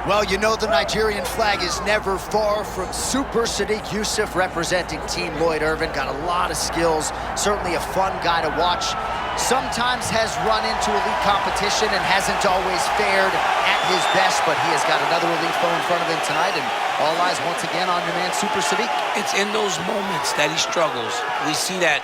Well, you know the Nigerian flag is never far from Super Sodiq Yusuff representing Team Lloyd Irvin. Got a lot of skills, certainly a fun guy to watch. Sometimes has run into elite competition and hasn't always fared at his best, but he has got another elite foe in front of him tonight, and all eyes once again on your man, Super Sodiq. It's in those moments that he struggles. We see that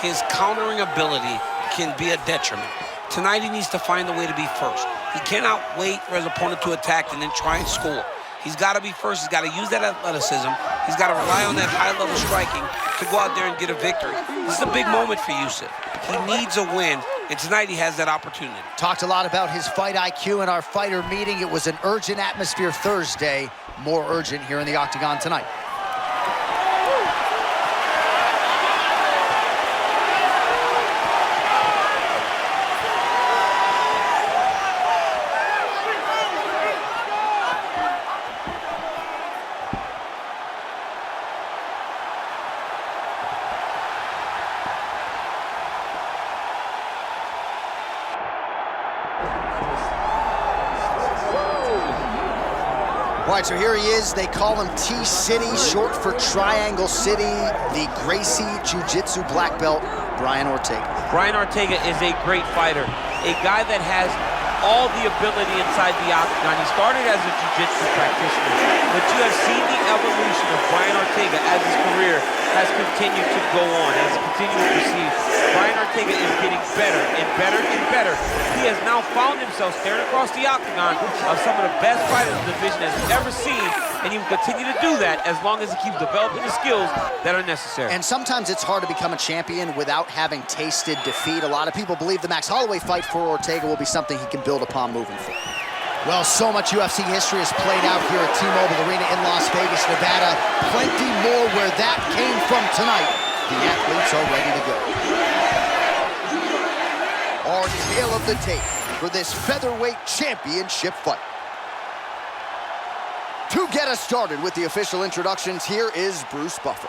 his countering ability can be a detriment. Tonight he needs to find a way to be first. He cannot wait for his opponent to attack and then try and score. He's got to be first. He's got to use that athleticism. He's got to rely on that high-level striking to go out there and get a victory. This is a big moment for Yusuff. He needs a win, and tonight he has that opportunity. Talked a lot about his fight IQ in our fighter meeting. It was an urgent atmosphere Thursday. More urgent here in the Octagon tonight. All right, so here he is. They call him T-City, short for Triangle City, the Gracie Jiu-Jitsu black belt, Brian Ortega. Brian Ortega is a great fighter, a guy that has all the ability inside the octagon. He started as a jiu-jitsu practitioner, but you have seen the evolution of Brian Ortega as his career has continued to go on, as he continues to proceed. Brian Ortega is getting better and better and better. He has now found himself staring across the octagon of some of the best fighters the division has ever seen, and he will continue to do that as long as he keeps developing the skills that are necessary. And sometimes it's hard to become a champion without having tasted defeat. A lot of people believe the Max Holloway fight for Ortega will be something he can build upon moving forward. Well, so much UFC history has played out here at T-Mobile Arena in Las Vegas, Nevada. Plenty more where that came from tonight. The athletes are ready to go. Our tale of the tape for this featherweight championship fight. To get us started with the official introductions, here is Bruce Buffer.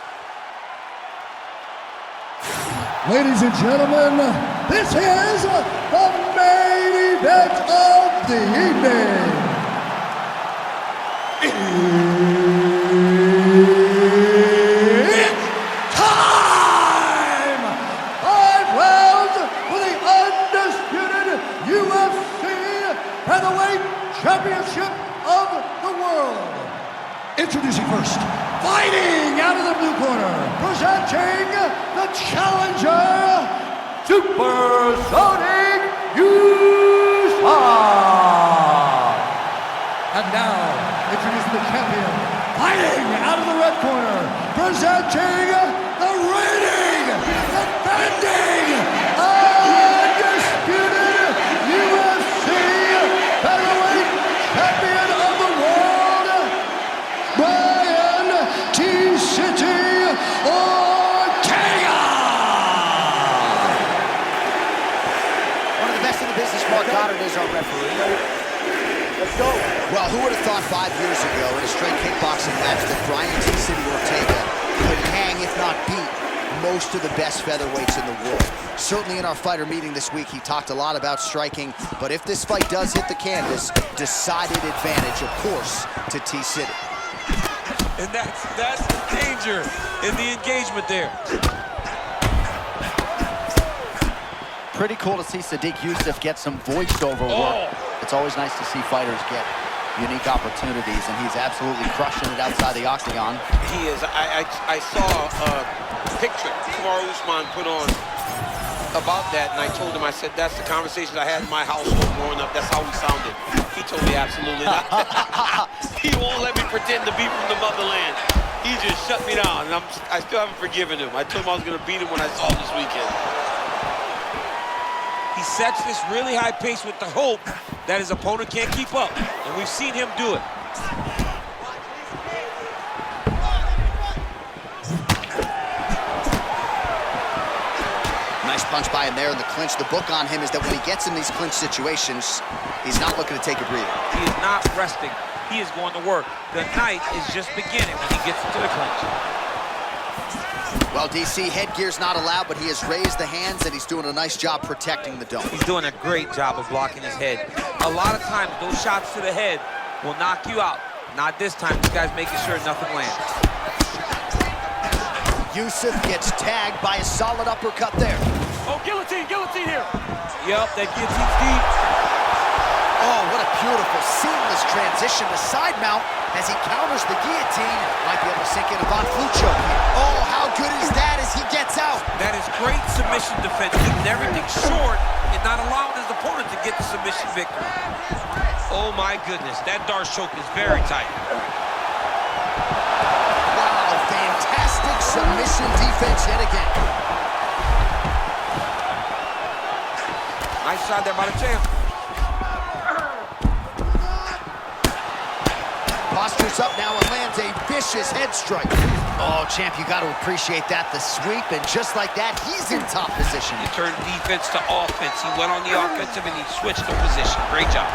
Ladies and gentlemen, this is the main event of the evening. It's time! 5 rounds for the undisputed UFC Featherweight Championship of the world. Introducing first, fighting out of the blue corner, presenting the challenger, Super Sodiq Yusuff. And now, introducing the champion, fighting out of the red corner, presenting the reigning, defending, undisputed UFC Featherweight Champion of the world, Brian T-City Ortega! One of the best in the business, Mark Goddard, is our referee. Let's go. Well, who would have thought 5 years ago in a straight kickboxing match that Brian T-City Ortega could hang, if not beat, most of the best featherweights in the world. Certainly in our fighter meeting this week, he talked a lot about striking, but if this fight does hit the canvas, decided advantage, of course, to T-City. And that's the danger in the engagement there. Pretty cool to see Sodiq Yusuff get some voiceover work. It's always nice to see fighters get unique opportunities, and he's absolutely crushing it outside the octagon. He is. I saw a picture Kamaru Usman put on about that, and I told him, I said, that's the conversations I had in my household growing up. That's how he sounded. He told me absolutely not. He won't let me pretend to be from the motherland. He just shut me down, and I still haven't forgiven him. I told him I was going to beat him when I saw him this weekend. He sets this really high pace with the hope that his opponent can't keep up, and we've seen him do it. Nice punch by him there in the clinch. The book on him is that when he gets in these clinch situations, he's not looking to take a breather. He is not resting. He is going to work. The night is just beginning when he gets into the clinch. Well, DC, headgear's not allowed, but he has raised the hands, and he's doing a nice job protecting the dome. He's doing a great job of blocking his head. A lot of times, those shots to the head will knock you out. Not this time. This guy's making sure nothing lands. Yusuff gets tagged by a solid uppercut there. Oh, guillotine here. Yep, that guillotine's deep. Oh, what a beautiful, seamless transition to side mount as he counters the guillotine. Might be able to sink in a Von Flue choke here. Oh, how good is that as he gets out? That is great submission defense, keeping everything short and not allowing his opponent to get the submission victory. Oh my goodness, that Darce choke is very tight. Wow, fantastic submission defense yet again. Nice shot there by the champ. Postures up now and lands a vicious head strike. Oh, champ, you got to appreciate that. The sweep, and just like that, he's in top position. He turned defense to offense. He went on the offensive and he switched the position. Great job.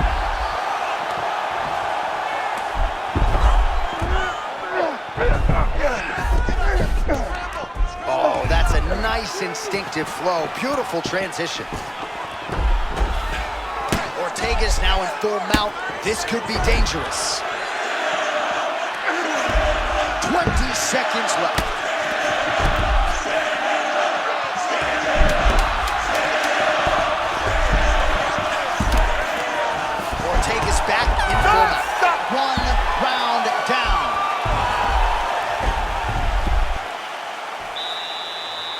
Oh, that's a nice instinctive flow. Beautiful transition. Ortega's now in full mount. This could be dangerous. 20 seconds left. Ortega's back in full mount. 1 round down.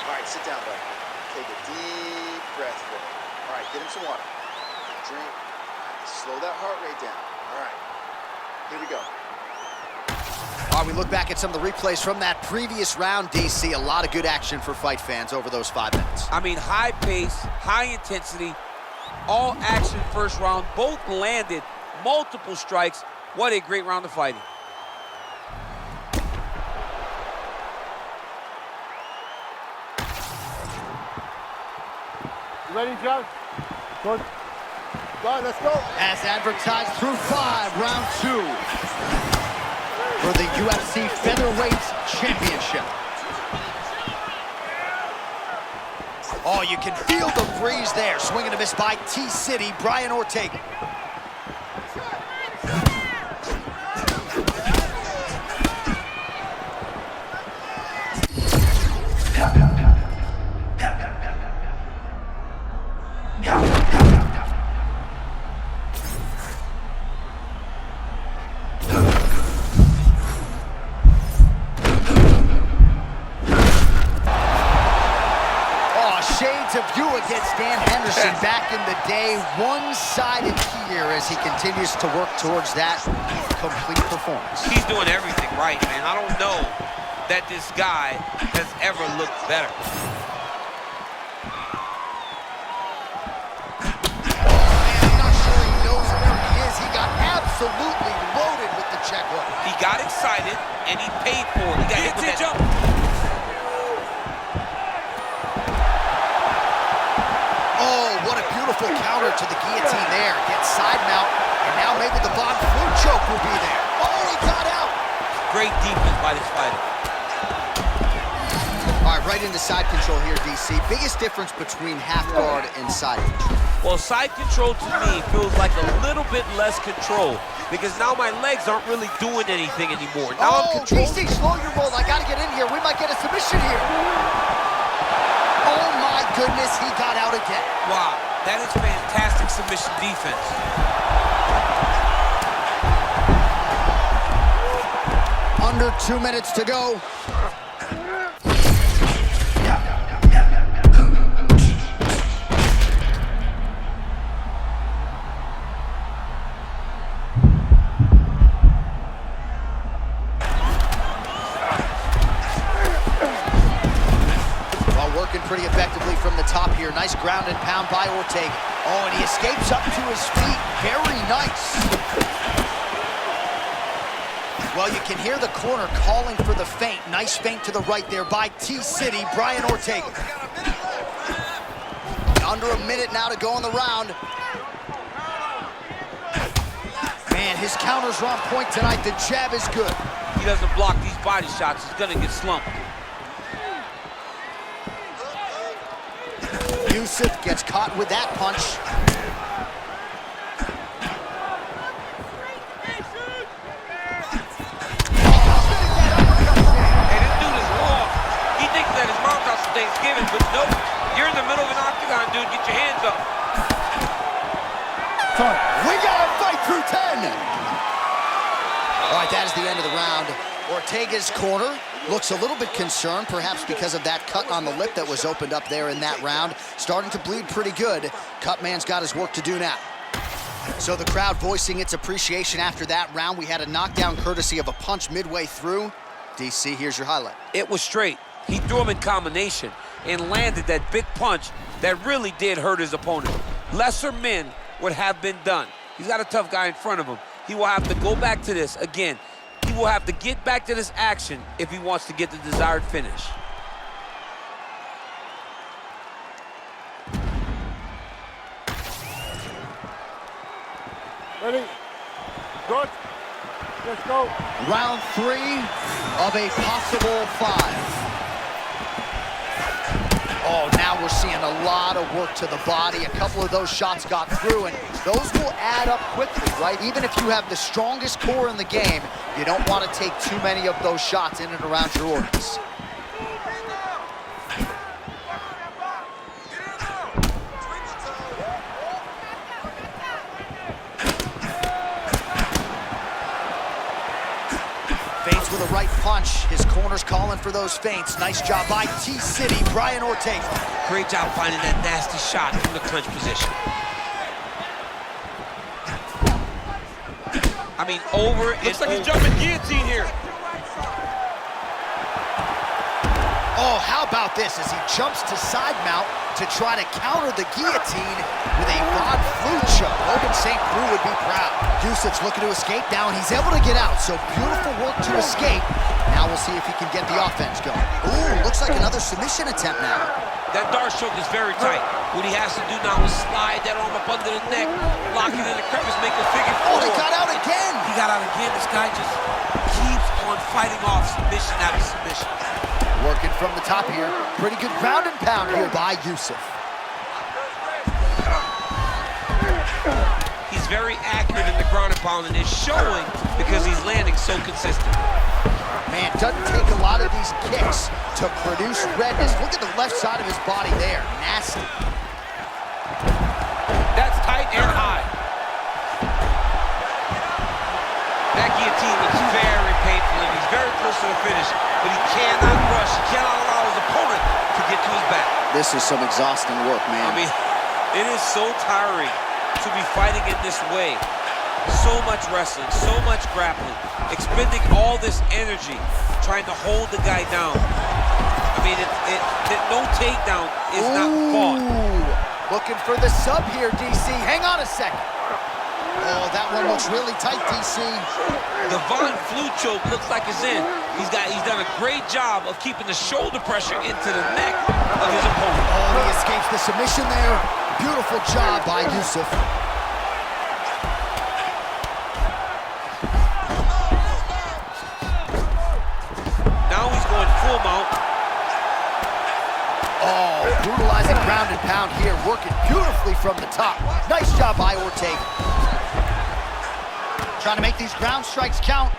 All right, sit down, buddy. Take a deep breath for me. All right, get him some water. Drink. Slow that heart rate down. All right, here we go. We look back at some of the replays from that previous round, DC. A lot of good action for fight fans over those 5 minutes. I mean, high pace, high intensity, all action first round. Both landed multiple strikes. What a great round of fighting. You ready, John? Good. Go on, let's go. As advertised through 5, round 2. For the UFC Featherweight Championship. Oh, you can feel the breeze there. Swing and a miss by T-City, Brian Ortega. Of you against Dan Henderson back in the day, one-sided here as he continues to work towards that complete performance. He's doing everything right, man. I don't know that this guy has ever looked better. Oh, man, I'm not sure he knows where he is. He got absolutely loaded with the check hook. He got excited, and he paid for it. He got hit with that jump. Beautiful counter to the guillotine there. Gets side mount, and now maybe the Von Flue choke will be there. Oh, he got out. Great defense by this fighter. All right, right into side control here, DC. Biggest difference between half guard and side control? Well, side control to me feels like a little bit less control because now my legs aren't really doing anything anymore. Now I'm controlling. DC, slow your roll. I got to get in here. We might get a submission here. Oh, my goodness, he got out again. Wow. That is fantastic submission defense. Under 2 minutes to go. Pretty effectively from the top here. Nice ground and pound by Ortega. Oh, and he escapes up to his feet. Very nice. Well, you can hear the corner calling for the feint. Nice feint to the right there by T-City, Brian Ortega. Under a minute now to go on the round. Man, his counters are on point tonight. The jab is good. He doesn't block these body shots. He's gonna get slumped. Yusuff gets caught with that punch. dude. Get your hands up. We got to fight through 10. All right, that is the end of the round. Ortega's corner looks a little bit concerned, perhaps because of that cut on the lip that was opened up there in that round. Starting to bleed pretty good. Cutman's got his work to do now. So the crowd voicing its appreciation after that round. We had a knockdown courtesy of a punch midway through. DC, here's your highlight. It was straight. He threw him in combination and landed that big punch that really did hurt his opponent. Lesser men would have been done. He's got a tough guy in front of him. He will have to go back to this again. He will have to get back to this action if he wants to get the desired finish. Ready? Good. Let's go. Round 3 of a possible 5. Oh, now we're seeing a lot of work to the body. A couple of those shots got through, and those will add up quickly, right? Even if you have the strongest core in the game, you don't want to take too many of those shots in and around your organs. Feints with a right punch. His corner's calling for those feints. Nice job by T-City, Brian Ortega. Great job finding that nasty shot from the clinch position. I mean, over and Looks like over. he's jumping guillotine here. Oh, how about this as he jumps to side mount to try to counter the guillotine with a Von Flue choke. Logan St. Preux would be proud. Yusuff's looking to escape now, and he's able to get out. So beautiful work to escape. Now we'll see if he can get the offense going. Ooh, looks like another submission attempt now. That dart choke is very tight. What he has to do now is slide that arm up under the neck, lock it in the crevice, make a figure 4. Oh, he got out again. He got out again. This guy just keeps on fighting off submission after submission. Working from the top here. Pretty good ground and pound here by Yusuff. He's very accurate in the ground and pound, and it's showing because he's landing so consistent. Man, doesn't take a lot of these kicks to produce redness. Look at the left side of his body there. Nasty. That's tight and high. That guillotine looks very painful, and he's very close to the finish, but he cannot rush. He cannot allow his opponent to get to his back. This is some exhausting work, man. I mean, it is so tiring to be fighting in this way. So much wrestling, so much grappling, expending all this energy trying to hold the guy down. I mean, no takedown is not fought. Looking for the sub here, DC. Hang on a second. Oh, that one looks really tight, DC. The Von Flue choke looks like it's in. He's done a great job of keeping the shoulder pressure into the neck of his opponent. Oh, he escapes the submission there. Beautiful job by Yusuff. Now he's going full mount. Oh, brutalizing ground and pound here, working beautifully from the top. Nice job by Ortega. Trying to make these ground strikes count.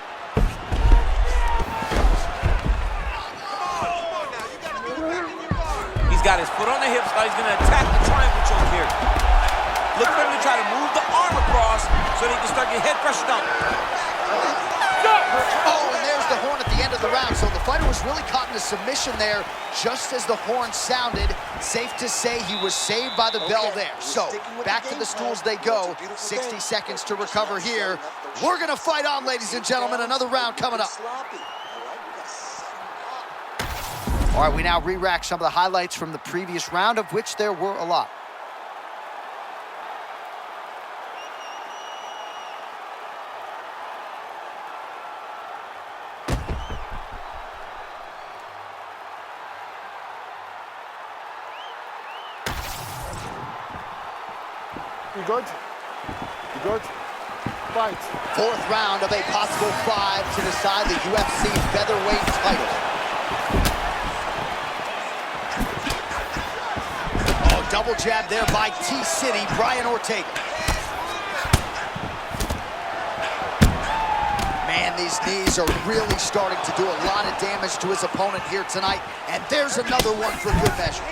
He's got his foot on the hips. Now he's going to attack the triangle choke here. Look for him to try to move the arm across so they can start getting head pressure down. Oh, and there's the horn at the end of the round. So the fighter was really caught in a submission there just as the horn sounded. Safe to say he was saved by the bell there. So back to the stools they go. 60 seconds to recover here. We're going to fight on, ladies and gentlemen. Another round coming up. All right, we now re-rack some of the highlights from the previous round, of which there were a lot. You good? You good? Fight. Fourth round of a possible 5 to decide the UFC featherweight title. Oh, double jab there by T-City, Brian Ortega. Man, these knees are really starting to do a lot of damage to his opponent here tonight. And there's another one for good measure.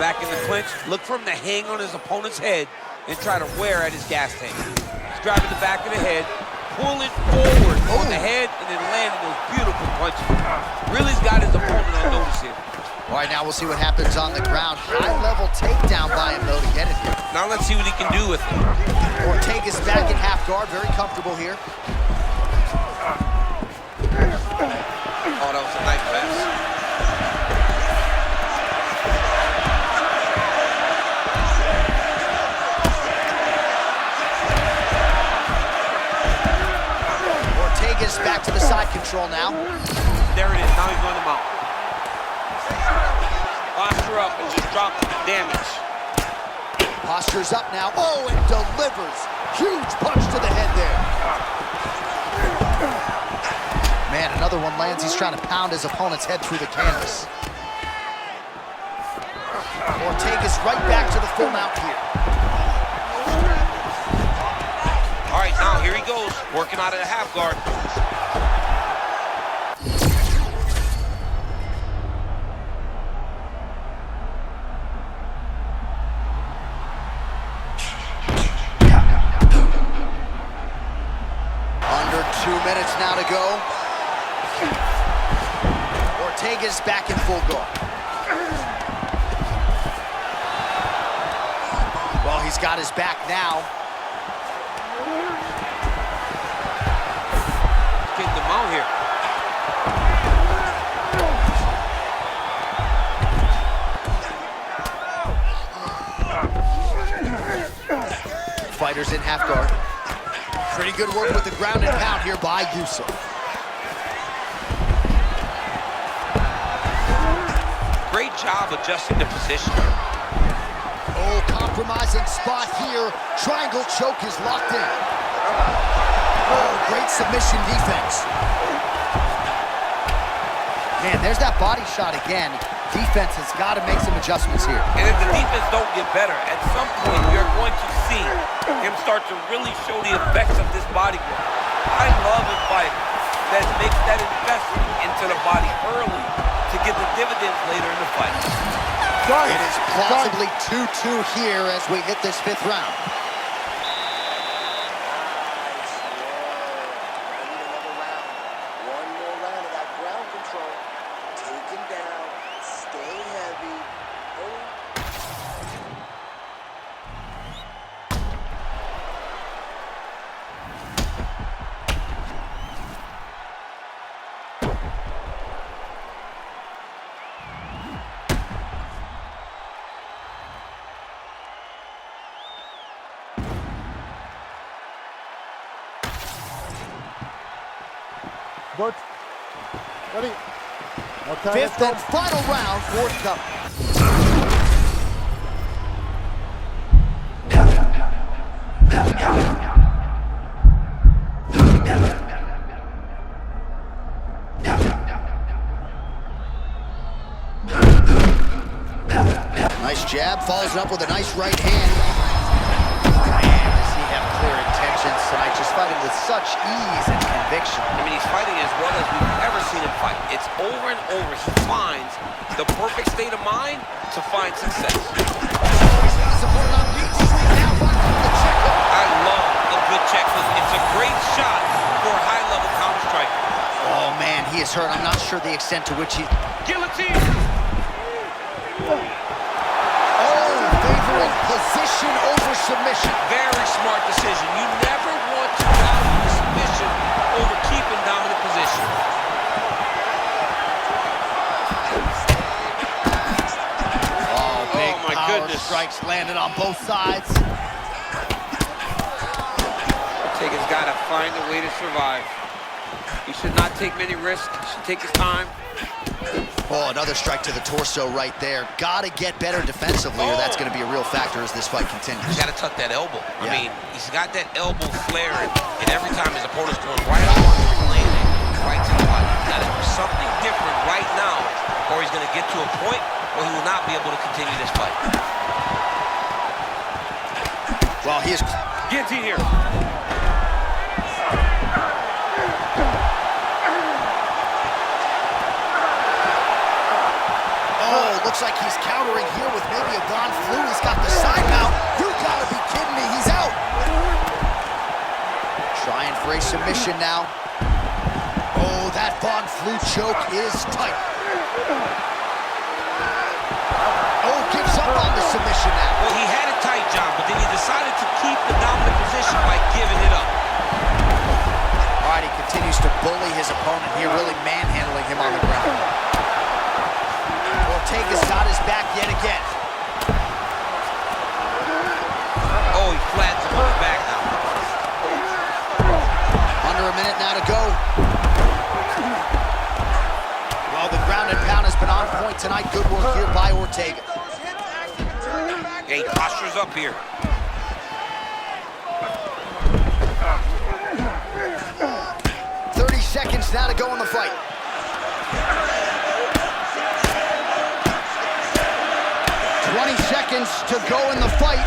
Back in the clinch, look for him to hang on his opponent's head and try to wear at his gas tank. He's grabbing the back of the head, pulling forward on the head, and then landing those beautiful punches. Really's got his opponent on notice here. All right, now we'll see what happens on the ground. High-level takedown by him, though, to get it here. Now let's see what he can do with it. Ortega's back in half guard, very comfortable here. Oh, that was a nice pass. Ortega's back to the side control now. There it is. Now he's going to mount. Posture up and just drop the damage. Posture's up now. Oh, and delivers. Huge punch to the head there. Man, another one lands. He's trying to pound his opponent's head through the canvas. Ortega's right back to the full mount here. All right, now here he goes, working out of the half guard. Under 2 minutes now to go. Ortega's back in full guard. Well, he's got his back now. Getting the mount here. Fighters in half guard. Pretty good work with the ground and pound here by Yusuff. Great job adjusting the position. Oh, compromising spot here. Triangle choke is locked in. Oh, great submission defense. Man, there's that body shot again. Defense has got to make some adjustments here. And if the defense don't get better, at some point you're going to see him start to really show the effects of this body work. I love a fighter that makes that investment into the body early to get the dividends later in the fight. It is plausibly 2-2 here as we hit this 5th round. One more round of that ground control. Take him down. Stay heavy. Good. Ready? Okay, 5th and final round forthcoming. Nice jab, follows it up with a nice right hand. Man, does he have clear intentions tonight, just fighting with such ease and conviction. I mean, he's fighting as well as we've ever seen him fight. It's over and over. He finds the perfect state of mind to find success. He's got support on Beach Street now, rocking with the check hook. I love a good check hook. It's a great shot for a high-level counter striker. Oh man, he is hurt. I'm not sure the extent to which he... Guillotine! Oh, favoring position over submission. Very smart decision. You never want to value the submission over keeping dominant position. Oh, big my power goodness. strikes landed on both sides. Ortega's got to find a way to survive. He should not take many risks. He should take his time. Oh, another strike to the torso right there. Gotta get better defensively, or that's gonna be a real factor as this fight continues. He's got to tuck that elbow. Yeah. I mean, he's got that elbow flaring, and every time his opponent's going right on, he's landing right to the body. He's got to do something different right now, or he's going to get to a point where he will not be able to continue this fight. Well, he is... Guillotine here. Looks like he's countering here with maybe a Von Flue. He's got the side mount. You gotta be kidding me, he's out. Trying for a submission now. Oh, that Von Flue choke is tight. Oh, gives up on the submission now. Well, he had it tight, John, but then he decided to keep the dominant position by giving it up. All right, he continues to bully his opponent here, really manhandling him on the ground. Ortega's got his back yet again. Oh, he flattens him on the back now. Under a minute now to go. Well, the ground and pound has been on point tonight. Good work here by Ortega. Yeah, he postures up here. Seconds now to go in the fight. Seconds to go in the fight.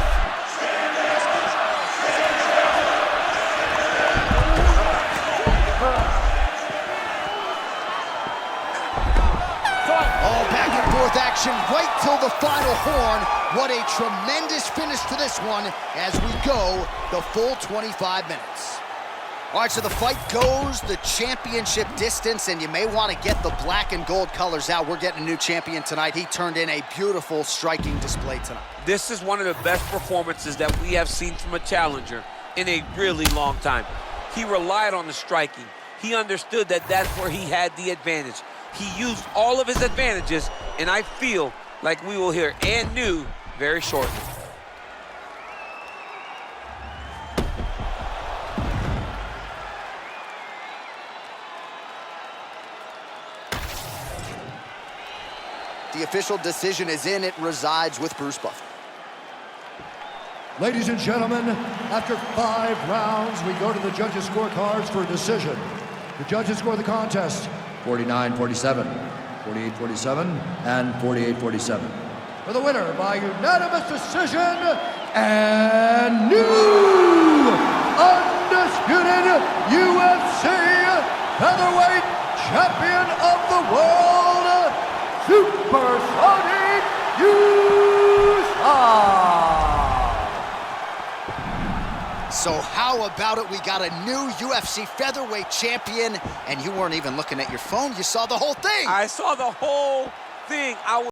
Oh, back and forth action right till the final horn. What a tremendous finish to this one as we go the full 25 minutes. All right, so the fight goes the championship distance, and you may want to get the black and gold colors out. We're getting a new champion tonight. He turned in a beautiful striking display tonight. This is one of the best performances that we have seen from a challenger in a really long time. He relied on the striking. He understood that that's where he had the advantage. He used all of his advantages, and I feel like we will hear and new very shortly. The official decision is in. It resides with Bruce Buffer. Ladies and gentlemen, after 5 rounds, we go to the judges' scorecards for a decision. The judges score the contest 49-47, 48-47, and 48-47. For the winner by unanimous decision and new undisputed UFC featherweight champion of the world, Super Sodiq Yusuff. So how about it? We got a new UFC featherweight champion, and you weren't even looking at your phone. You saw the whole thing. I saw the whole thing.